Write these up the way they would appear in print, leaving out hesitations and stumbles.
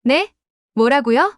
네? 뭐라고요?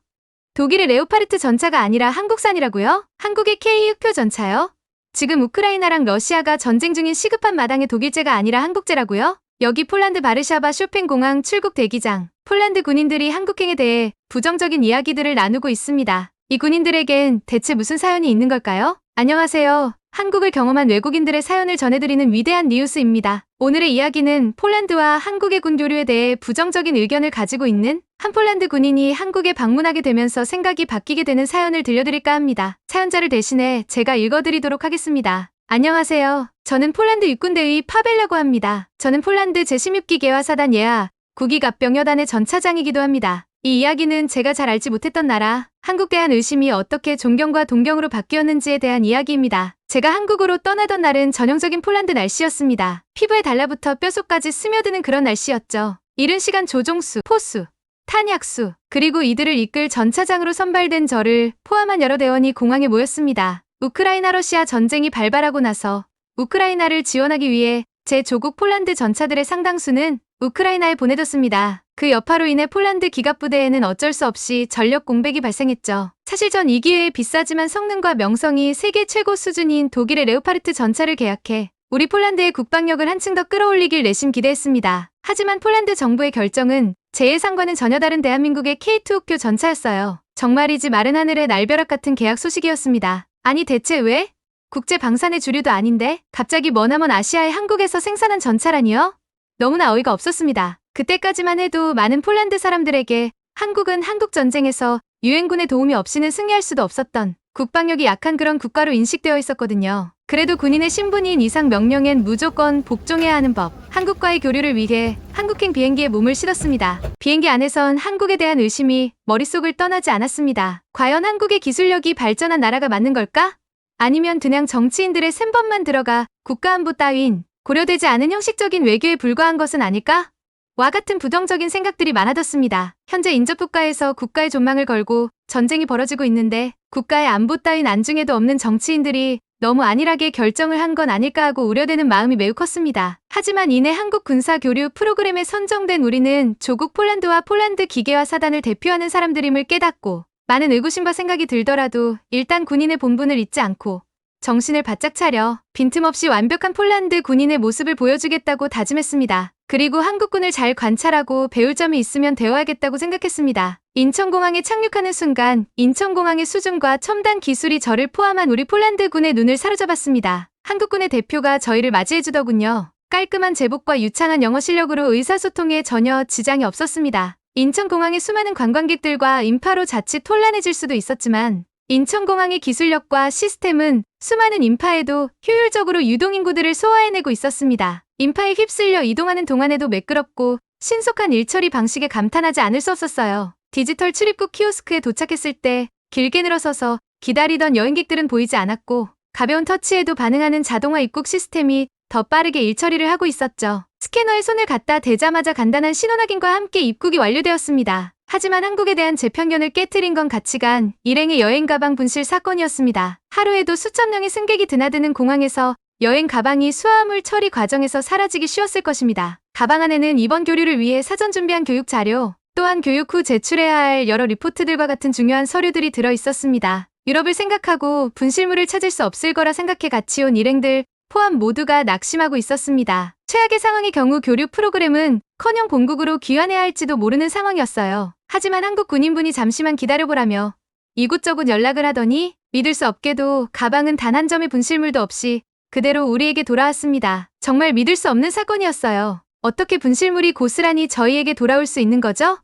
독일의 레오파르트 전차가 아니라 한국산이라고요? 한국의 K6표 전차요? 지금 우크라이나랑 러시아가 전쟁 중인 시급한 마당에 독일제가 아니라 한국제라고요? 여기 폴란드 바르샤바 쇼핑공항 출국 대기장. 폴란드 군인들이 한국행에 대해 부정적인 이야기들을 나누고 있습니다. 이 군인들에겐 대체 무슨 사연이 있는 걸까요? 안녕하세요. 한국을 경험한 외국인들의 사연을 전해드리는 위대한 뉴스입니다. 오늘의 이야기는 폴란드와 한국의 군 교류에 대해 부정적인 의견을 가지고 있는 한 폴란드 군인이 한국에 방문하게 되면서 생각이 바뀌게 되는 사연을 들려드릴까 합니다. 사연자를 대신해 제가 읽어드리도록 하겠습니다. 안녕하세요. 저는 폴란드 육군대의 파벨라고 합니다. 저는 폴란드 제16기계화 사단 예하 9기 갑병여단의 전차장이기도 합니다. 이 이야기는 제가 잘 알지 못했던 나라, 한국에 대한 의심이 어떻게 존경과 동경으로 바뀌었는지에 대한 이야기입니다. 제가 한국으로 떠나던 날은 전형적인 폴란드 날씨였습니다. 피부에 달라붙어 뼛속까지 스며드는 그런 날씨였죠. 이른 시간 조종수, 포수, 탄약수, 그리고 이들을 이끌 전차장으로 선발된 저를 포함한 여러 대원이 공항에 모였습니다. 우크라이나 러시아 전쟁이 발발하고 나서 우크라이나를 지원하기 위해 제 조국 폴란드 전차들의 상당수는 우크라이나에 보내졌습니다. 그 여파로 인해 폴란드 기갑부대에는 어쩔 수 없이 전력 공백이 발생했죠. 사실 전 이 기회에 비싸지만 성능과 명성이 세계 최고 수준인 독일의 레오파르트 전차를 계약해 우리 폴란드의 국방력을 한층 더 끌어올리길 내심 기대했습니다. 하지만 폴란드 정부의 결정은 제 예상과는 전혀 다른 대한민국의 K2표 전차였어요. 정말이지 마른 하늘의 날벼락 같은 계약 소식이었습니다. 아니 대체 왜? 국제 방산의 주류도 아닌데 갑자기 머나먼 아시아의 한국에서 생산한 전차라니요? 너무나 어이가 없었습니다. 그때까지만 해도 많은 폴란드 사람들에게 한국은 한국전쟁에서 유엔군의 도움이 없이는 승리할 수도 없었던 국방력이 약한 그런 국가로 인식되어 있었거든요. 그래도 군인의 신분인 이상 명령엔 무조건 복종해야 하는 법. 한국과의 교류를 위해 한국행 비행기에 몸을 실었습니다. 비행기 안에선 한국에 대한 의심이 머릿속을 떠나지 않았습니다. 과연 한국의 기술력이 발전한 나라가 맞는 걸까? 아니면 그냥 정치인들의 셈법만 들어가 국가안보 따윈 고려되지 않은 형식적인 외교에 불과한 것은 아닐까? 와 같은 부정적인 생각들이 많아졌습니다. 현재 인접국가에서 국가의 존망을 걸고 전쟁이 벌어지고 있는데 국가의 안보 따윈 안중에도 없는 정치인들이 너무 안일하게 결정을 한 건 아닐까 하고 우려되는 마음이 매우 컸습니다. 하지만 이내 한국 군사 교류 프로그램에 선정된 우리는 조국 폴란드와 폴란드 기계화 사단을 대표하는 사람들임을 깨닫고 많은 의구심과 생각이 들더라도 일단 군인의 본분을 잊지 않고 정신을 바짝 차려 빈틈없이 완벽한 폴란드 군인의 모습을 보여주겠다고 다짐했습니다. 그리고 한국군을 잘 관찰하고 배울 점이 있으면 배워야겠다고 생각했습니다. 인천공항에 착륙하는 순간 인천공항의 수준과 첨단 기술이 저를 포함한 우리 폴란드군의 눈을 사로잡았습니다. 한국군의 대표가 저희를 맞이해주더군요. 깔끔한 제복과 유창한 영어 실력으로 의사소통에 전혀 지장이 없었습니다. 인천공항의 수많은 관광객들과 인파로 자칫 혼란해질 수도 있었지만 인천공항의 기술력과 시스템은 수많은 인파에도 효율적으로 유동인구들을 소화해내고 있었습니다. 인파에 휩쓸려 이동하는 동안에도 매끄럽고 신속한 일처리 방식에 감탄하지 않을 수 없었어요. 디지털 출입국 키오스크에 도착했을 때 길게 늘어서서 기다리던 여행객들은 보이지 않았고 가벼운 터치에도 반응하는 자동화 입국 시스템이 더 빠르게 일처리를 하고 있었죠. 스캐너에 손을 갖다 대자마자 간단한 신원 확인과 함께 입국이 완료되었습니다. 하지만 한국에 대한 제 편견을 깨트린 건 가치관, 일행의 여행 가방 분실 사건이었습니다. 하루에도 수천 명의 승객이 드나드는 공항에서 여행 가방이 수화물 처리 과정에서 사라지기 쉬웠을 것입니다. 가방 안에는 이번 교류를 위해 사전 준비한 교육 자료, 또한 교육 후 제출해야 할 여러 리포트들과 같은 중요한 서류들이 들어 있었습니다. 유럽을 생각하고 분실물을 찾을 수 없을 거라 생각해 같이 온 일행들 포함 모두가 낙심하고 있었습니다. 최악의 상황의 경우 교류 프로그램은 커녕 본국으로 귀환해야 할지도 모르는 상황이었어요. 하지만 한국 군인분이 잠시만 기다려보라며 이곳저곳 연락을 하더니 믿을 수 없게도 가방은 단 한 점의 분실물도 없이 그대로 우리에게 돌아왔습니다. 정말 믿을 수 없는 사건이었어요. 어떻게 분실물이 고스란히 저희에게 돌아올 수 있는 거죠?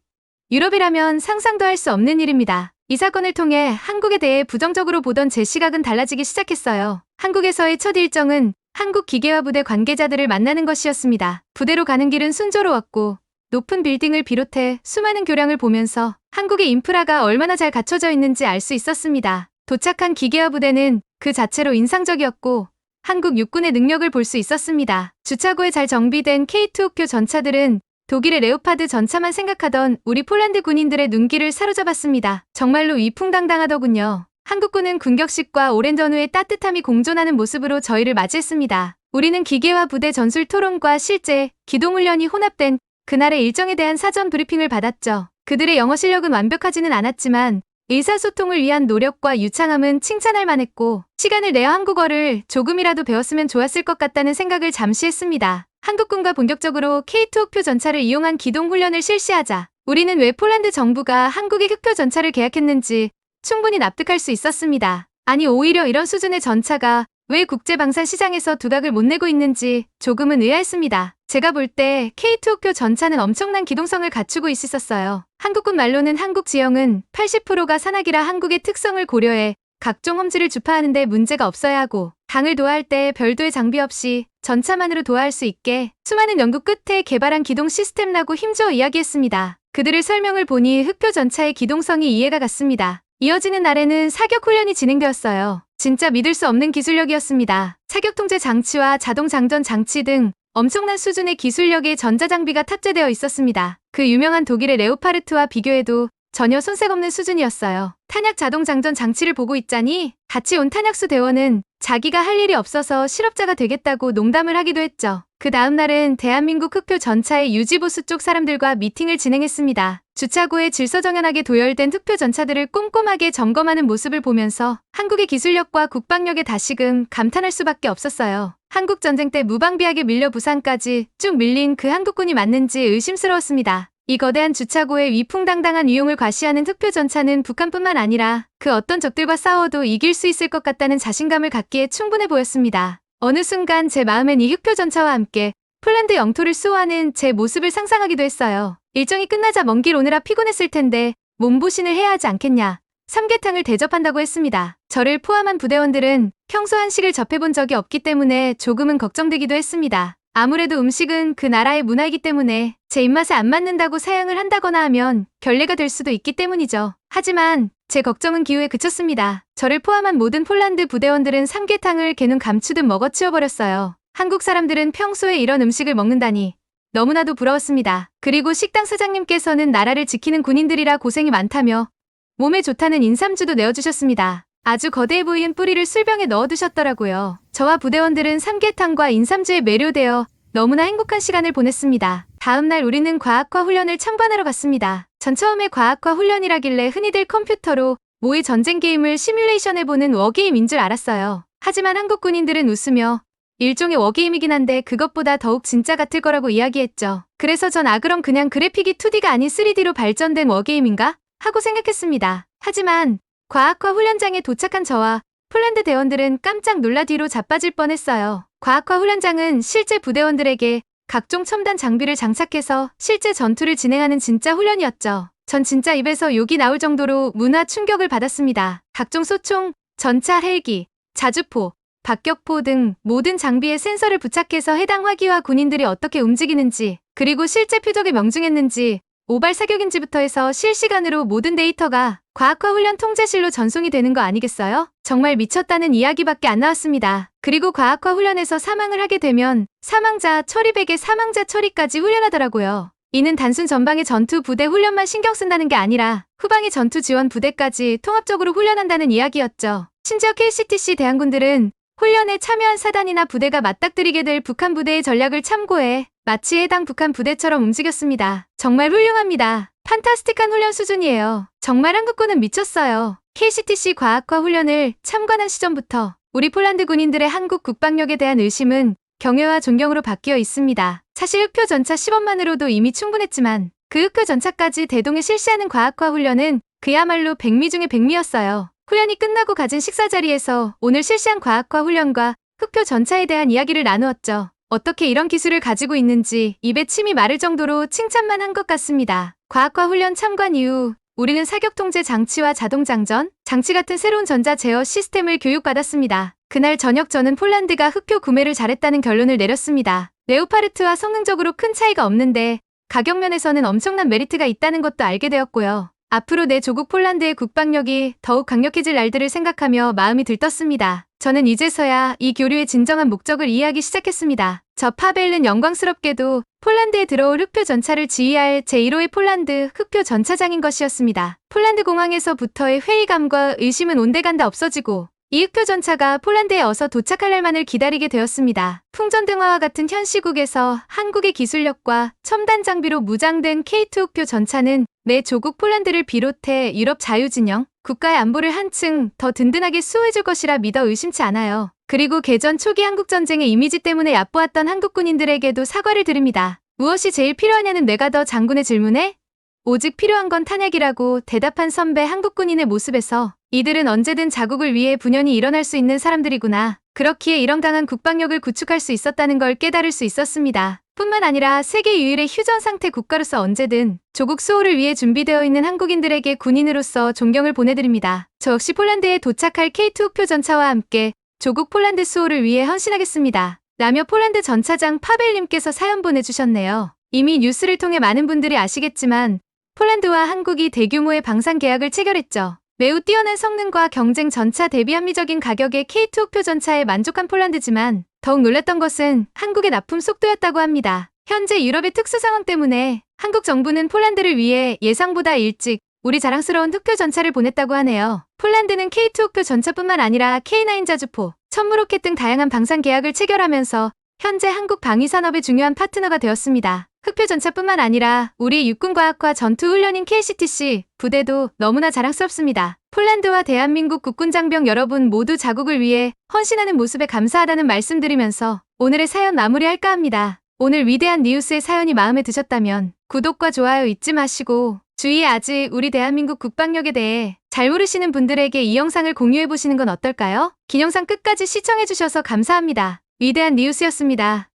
유럽이라면 상상도 할 수 없는 일입니다. 이 사건을 통해 한국에 대해 부정적으로 보던 제 시각은 달라지기 시작했어요. 한국에서의 첫 일정은 한국 기계화 부대 관계자들을 만나는 것이었습니다. 부대로 가는 길은 순조로웠고 높은 빌딩을 비롯해 수많은 교량을 보면서 한국의 인프라가 얼마나 잘 갖춰져 있는지 알 수 있었습니다. 도착한 기계화 부대는 그 자체로 인상적이었고 한국 육군의 능력을 볼 수 있었습니다. 주차구에 잘 정비된 K2표 전차들은 독일의 레오파드 전차만 생각하던 우리 폴란드 군인들의 눈길을 사로잡았습니다. 정말로 위풍당당하더군요. 한국군은 군격식과 오랜 전후의 따뜻함이 공존하는 모습으로 저희를 맞이했습니다. 우리는 기계화 부대 전술 토론과 실제 기동훈련이 혼합된 그날의 일정에 대한 사전 브리핑을 받았죠. 그들의 영어 실력은 완벽하지는 않았지만 의사소통을 위한 노력과 유창함은 칭찬할 만했고 시간을 내어 한국어를 조금이라도 배웠으면 좋았을 것 같다는 생각을 잠시 했습니다. 한국군과 본격적으로 K2 흑표 전차를 이용한 기동 훈련을 실시하자 우리는 왜 폴란드 정부가 한국의 흑표 전차를 계약했는지 충분히 납득할 수 있었습니다. 아니 오히려 이런 수준의 전차가 왜 국제방산 시장에서 두각을 못 내고 있는지 조금은 의아했습니다. 제가 볼 때 K2 흑표 전차는 엄청난 기동성을 갖추고 있었어요. 한국군 말로는 한국 지형은 80%가 산악이라 한국의 특성을 고려해 각종 험지를 주파하는 데 문제가 없어야 하고 당을 도하할 때 별도의 장비 없이 전차만으로 도하할 수 있게 수많은 연구 끝에 개발한 기동 시스템라고 힘주어 이야기했습니다. 그들의 설명을 보니 흑표 전차의 기동성이 이해가 갔습니다. 이어지는 날에는 사격 훈련이 진행되었어요. 진짜 믿을 수 없는 기술력이었습니다. 사격 통제 장치와 자동 장전 장치 등 엄청난 수준의 기술력의 전자장비가 탑재되어 있었습니다. 그 유명한 독일의 레오파르트와 비교해도 전혀 손색 없는 수준이었어요. 탄약 자동 장전 장치를 보고 있자니 같이 온 탄약수 대원은 자기가 할 일이 없어서 실업자가 되겠다고 농담을 하기도 했죠. 그 다음 날은 대한민국 흑표 전차의 유지보수 쪽 사람들과 미팅을 진행했습니다. 주차구에 질서정연하게 도열된 흑표 전차들을 꼼꼼하게 점검하는 모습을 보면서 한국의 기술력과 국방력에 다시금 감탄할 수밖에 없었어요. 한국 전쟁 때 무방비하게 밀려 부산까지 쭉 밀린 그 한국군이 맞는지 의심스러웠습니다. 이 거대한 주차구의 위풍당당한 위용을 과시하는 흑표 전차는 북한뿐만 아니라 그 어떤 적들과 싸워도 이길 수 있을 것 같다는 자신감을 갖기에 충분해 보였습니다. 어느 순간 제 마음엔 이 흑표 전차와 함께 폴란드 영토를 수호하는 제 모습을 상상하기도 했어요. 일정이 끝나자 먼 길 오느라 피곤했을 텐데 몸보신을 해야 하지 않겠냐. 삼계탕을 대접한다고 했습니다. 저를 포함한 부대원들은 평소 한식을 접해본 적이 없기 때문에 조금은 걱정되기도 했습니다. 아무래도 음식은 그 나라의 문화이기 때문에 제 입맛에 안 맞는다고 사양을 한다거나 하면 결례가 될 수도 있기 때문이죠. 하지만 제 걱정은 기우에 그쳤습니다. 저를 포함한 모든 폴란드 부대원들은 삼계탕을 개눈 감추듯 먹어치워버렸어요. 한국 사람들은 평소에 이런 음식을 먹는다니 너무나도 부러웠습니다. 그리고 식당 사장님께서는 나라를 지키는 군인들이라 고생이 많다며 몸에 좋다는 인삼주도 내어주셨습니다. 아주 거대해 보이는 뿌리를 술병에 넣어두셨더라고요. 저와 부대원들은 삼계탕과 인삼주에 매료되어 너무나 행복한 시간을 보냈습니다. 다음 날 우리는 과학화 훈련을 참관하러 갔습니다. 전 처음에 과학화 훈련이라길래 흔히들 컴퓨터로 모의 전쟁 게임을 시뮬레이션해보는 워게임인 줄 알았어요. 하지만 한국 군인들은 웃으며 일종의 워게임이긴 한데 그것보다 더욱 진짜 같을 거라고 이야기했죠. 그래서 전 그럼 그냥 그래픽이 2D가 아닌 3D로 발전된 워게임인가? 하고 생각했습니다. 하지만 과학화 훈련장에 도착한 저와 폴란드 대원들은 깜짝 놀라 뒤로 자빠질 뻔했어요. 과학화 훈련장은 실제 부대원들에게 각종 첨단 장비를 장착해서 실제 전투를 진행하는 진짜 훈련이었죠. 전 진짜 입에서 욕이 나올 정도로 문화 충격을 받았습니다. 각종 소총, 전차, 헬기, 자주포, 박격포 등 모든 장비에 센서를 부착해서 해당 화기와 군인들이 어떻게 움직이는지 그리고 실제 표적에 명중했는지 오발 사격인지부터 해서 실시간으로 모든 데이터가 과학화 훈련 통제실로 전송이 되는 거 아니겠어요? 정말 미쳤다는 이야기밖에 안 나왔습니다. 그리고 과학화 훈련에서 사망을 하게 되면 사망자 처리백의 사망자 처리까지 훈련하더라고요. 이는 단순 전방의 전투 부대 훈련만 신경 쓴다는 게 아니라 후방의 전투 지원 부대까지 통합적으로 훈련한다는 이야기였죠. 심지어 KCTC 대항군들은 훈련에 참여한 사단이나 부대가 맞닥뜨리게 될 북한 부대의 전략을 참고해 마치 해당 북한 부대처럼 움직였습니다. 정말 훌륭합니다. 판타스틱한 훈련 수준이에요. 정말 한국군은 미쳤어요. KCTC 과학화 훈련을 참관한 시점부터 우리 폴란드 군인들의 한국 국방력에 대한 의심은 경외와 존경으로 바뀌어 있습니다. 사실 흑표 전차 시범만으로도 이미 충분했지만 그 흑표 전차까지 대동에 실시하는 과학화 훈련은 그야말로 백미 중의 백미였어요. 훈련이 끝나고 가진 식사 자리에서 오늘 실시한 과학화 훈련과 흑표 전차에 대한 이야기를 나누었죠. 어떻게 이런 기술을 가지고 있는지 입에 침이 마를 정도로 칭찬만 한 것 같습니다. 과학화 훈련 참관 이후 우리는 사격 통제 장치와 자동 장전, 장치 같은 새로운 전자 제어 시스템을 교육받았습니다. 그날 저녁 저는 폴란드가 흑표 구매를 잘했다는 결론을 내렸습니다. 레오파르트와 성능적으로 큰 차이가 없는데 가격 면에서는 엄청난 메리트가 있다는 것도 알게 되었고요. 앞으로 내 조국 폴란드의 국방력이 더욱 강력해질 날들을 생각하며 마음이 들떴습니다. 저는 이제서야 이 교류의 진정한 목적을 이해하기 시작했습니다. 저 파벨은 영광스럽게도 폴란드에 들어올 흑표 전차를 지휘할 제1호의 폴란드 흑표 전차장인 것이었습니다. 폴란드 공항에서부터의 회의감과 의심은 온데간다 없어지고 이 흑표 전차가 폴란드에 어서 도착할 날만을 기다리게 되었습니다. 풍전등화와 같은 현 시국에서 한국의 기술력과 첨단 장비로 무장된 K2 흑표 전차는 내 조국 폴란드를 비롯해 유럽 자유진영, 국가의 안보를 한층 더 든든하게 수호해줄 것이라 믿어 의심치 않아요. 그리고 개전 초기 한국전쟁의 이미지 때문에 얕보았던 한국 군인들에게도 사과를 드립니다. 무엇이 제일 필요하냐는 뇌가더 장군의 질문에 오직 필요한 건 탄약이라고 대답한 선배 한국 군인의 모습에서 이들은 언제든 자국을 위해 분연히 일어날 수 있는 사람들이구나. 그렇기에 이런 강한 국방력을 구축할 수 있었다는 걸 깨달을 수 있었습니다. 뿐만 아니라 세계 유일의 휴전 상태 국가로서 언제든 조국 수호를 위해 준비되어 있는 한국인들에게 군인으로서 존경을 보내드립니다. 저 역시 폴란드에 도착할 K2 흑표 전차와 함께 조국 폴란드 수호를 위해 헌신하겠습니다. 라며 폴란드 전차장 파벨님께서 사연 보내주셨네요. 이미 뉴스를 통해 많은 분들이 아시겠지만 폴란드와 한국이 대규모의 방산 계약을 체결했죠. 매우 뛰어난 성능과 경쟁 전차 대비 합리적인 가격의 K2 흑표 전차에 만족한 폴란드지만 더욱 놀랐던 것은 한국의 납품 속도였다고 합니다. 현재 유럽의 특수 상황 때문에 한국 정부는 폴란드를 위해 예상보다 일찍 우리 자랑스러운 흑표 전차를 보냈다고 하네요. 폴란드는 K2 흑표 전차뿐만 아니라 K9 자주포, 천무로켓 등 다양한 방산 계약을 체결하면서 현재 한국 방위산업의 중요한 파트너가 되었습니다. 흑표 전차뿐만 아니라 우리 육군과학화 전투훈련인 KCTC 부대도 너무나 자랑스럽습니다. 폴란드와 대한민국 국군장병 여러분 모두 자국을 위해 헌신하는 모습에 감사하다는 말씀드리면서 오늘의 사연 마무리할까 합니다. 오늘 위대한 뉴스의 사연이 마음에 드셨다면 구독과 좋아요 잊지 마시고 주위에 아직 우리 대한민국 국방력에 대해 잘 모르시는 분들에게 이 영상을 공유해보시는 건 어떨까요? 긴 영상 끝까지 시청해주셔서 감사합니다. 위대한 뉴스였습니다.